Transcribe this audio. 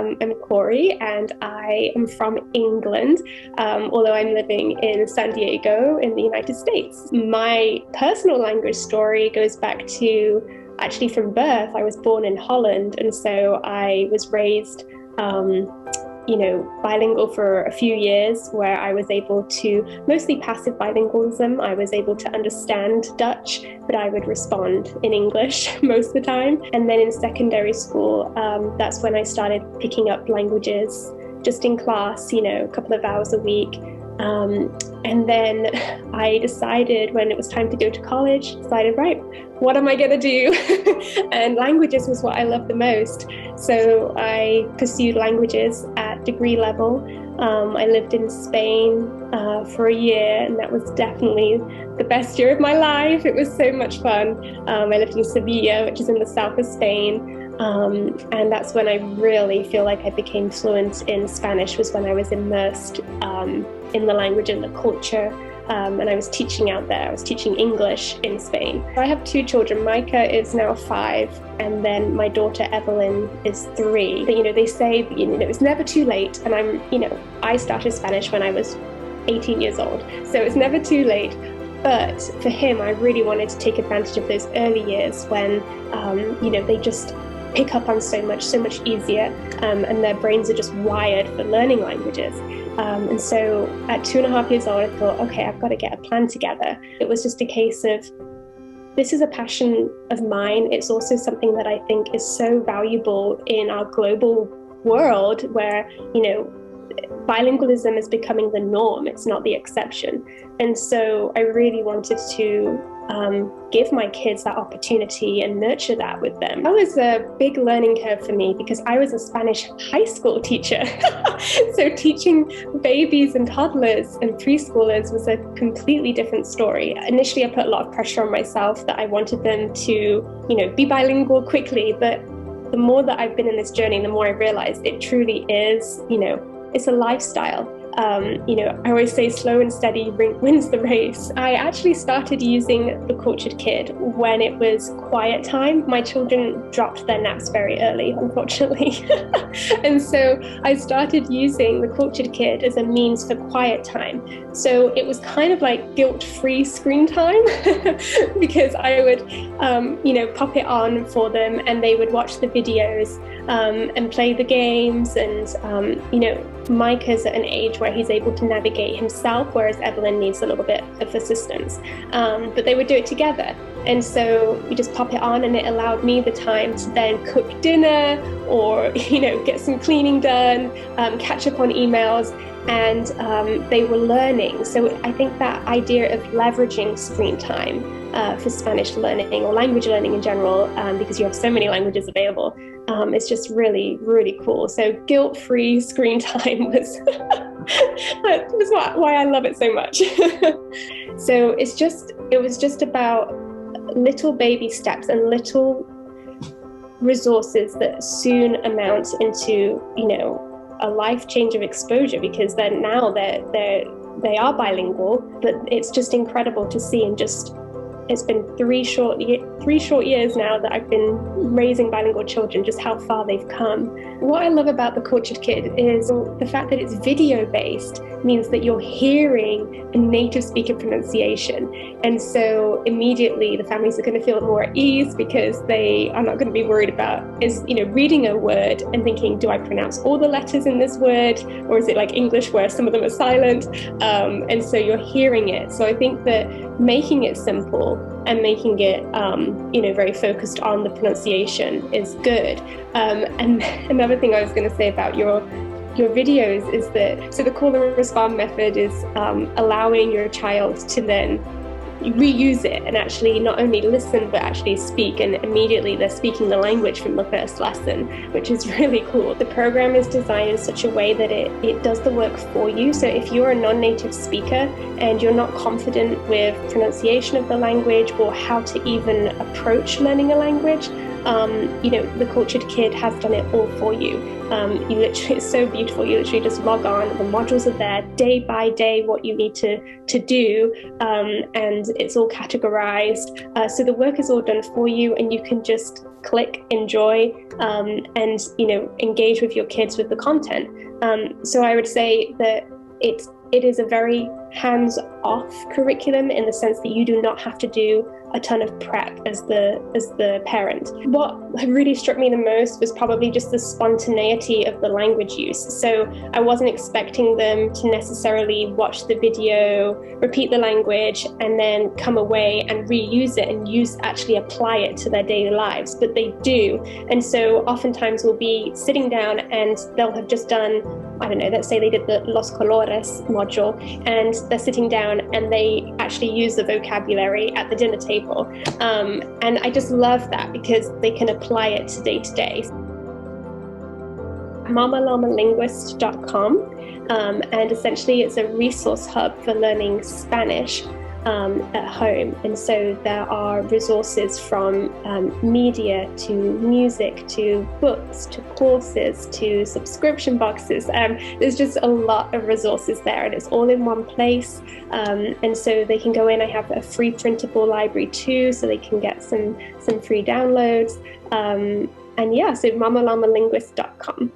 I'm Corrie and I am from England, although I'm living in San Diego in the United States. My personal language story goes back to actually from birth. I was born in Holland, and so I was raised bilingual for a few years, where I was able to, mostly passive bilingualism, I was able to understand Dutch, but I would respond in English most of the time. And then in secondary school, that's when I started picking up languages just in class, a couple of hours a week. And then I decided when it was time to go to college, right, what am I going to do? And languages was what I loved the most. So I pursued languages at degree level. I lived in Spain for a year, and that was definitely the best year of my life. It was so much fun. I lived in Sevilla, which is in the south of Spain. And that's when I really feel like I became fluent in Spanish, was when I was immersed in the language and the culture. And I was teaching out there. I was teaching English in Spain. I have two children. Micah is now 5, and then my daughter Evelyn is 3. But, they say, it's never too late. And I started Spanish when I was 18 years old. So it's never too late. But for him, I really wanted to take advantage of those early years when, they just pick up on so much easier, and their brains are just wired for learning languages. And so at 2.5 years old, I thought, okay, I've got to get a plan together. It was just a case of, this is a passion of mine. It's also something that I think is so valuable in our global world where, bilingualism is becoming the norm. It's not the exception. And so I really wanted to give my kids that opportunity and nurture that with them. That was a big learning curve for me because I was a Spanish high school teacher. So teaching babies and toddlers and preschoolers was a completely different story. Initially, I put a lot of pressure on myself that I wanted them to, be bilingual quickly. But the more that I've been in this journey, the more I realized it truly is, it's a lifestyle. I always say slow and steady wins the race. I actually started using the Cultured Kid when it was quiet time. My children dropped their naps very early, unfortunately. And so I started using the Cultured Kid as a means for quiet time. So it was kind of like guilt-free screen time because I would, pop it on for them and they would watch the videos and play the games. And, Micah's at an age where he's able to navigate himself, whereas Evelyn needs a little bit of assistance. But they would do it together. And so we just pop it on, and it allowed me the time to then cook dinner or, get some cleaning done, catch up on emails, and they were learning. So I think that idea of leveraging screen time for Spanish learning or language learning in general, because you have so many languages available, it's just really, really cool. So guilt-free screen time was why I love it so much. So it was just about little baby steps and little resources that soon amount into, a life change of exposure, because then now they are bilingual. But it's just incredible to see, and it's been 3 short years now that I've been raising bilingual children, just how far they've come. What I love about the Cultured Kid is the fact that it's video-based means that you're hearing a native speaker pronunciation. And so immediately the families are going to feel more at ease because they are not going to be worried about reading a word and thinking, do I pronounce all the letters in this word? Or is it like English where some of them are silent? And so you're hearing it. So I think that making it simple and making it, very focused on the pronunciation is good. And another thing I was going to say about your videos is that, so the call and respond method is allowing your child to then reuse it and actually not only listen but actually speak, and immediately they're speaking the language from the first lesson, which is really cool. The program is designed in such a way that it does the work for you. So if you're a non-native speaker and you're not confident with pronunciation of the language or how to even approach learning a language, the Cultured Kid has done it all for you. It's so beautiful. You literally just log on, the modules are there day by day, what you need to do, and it's all categorized. So the work is all done for you, and you can just click, enjoy, and engage with your kids with the content. So I would say that it is a very hands-off curriculum in the sense that you do not have to do a ton of prep as the parent. What really struck me the most was probably just the spontaneity of the language use. So I wasn't expecting them to necessarily watch the video, repeat the language, and then come away and reuse it and actually apply it to their daily lives, but they do. And so oftentimes we'll be sitting down and they'll have just done, I don't know, let's say they did the Los Colores module, and they're sitting down and they actually use the vocabulary at the dinner table. And I just love that because they can apply it to day to day. MamaLlamaLinguist.com, and essentially it's a resource hub for learning Spanish at home. And so there are resources from media to music to books to courses to subscription boxes. There's just a lot of resources there, and it's all in one place. And so they can go in. I have a free printable library too, so they can get some free downloads. And yeah, so MamaLlamaLinguist.com.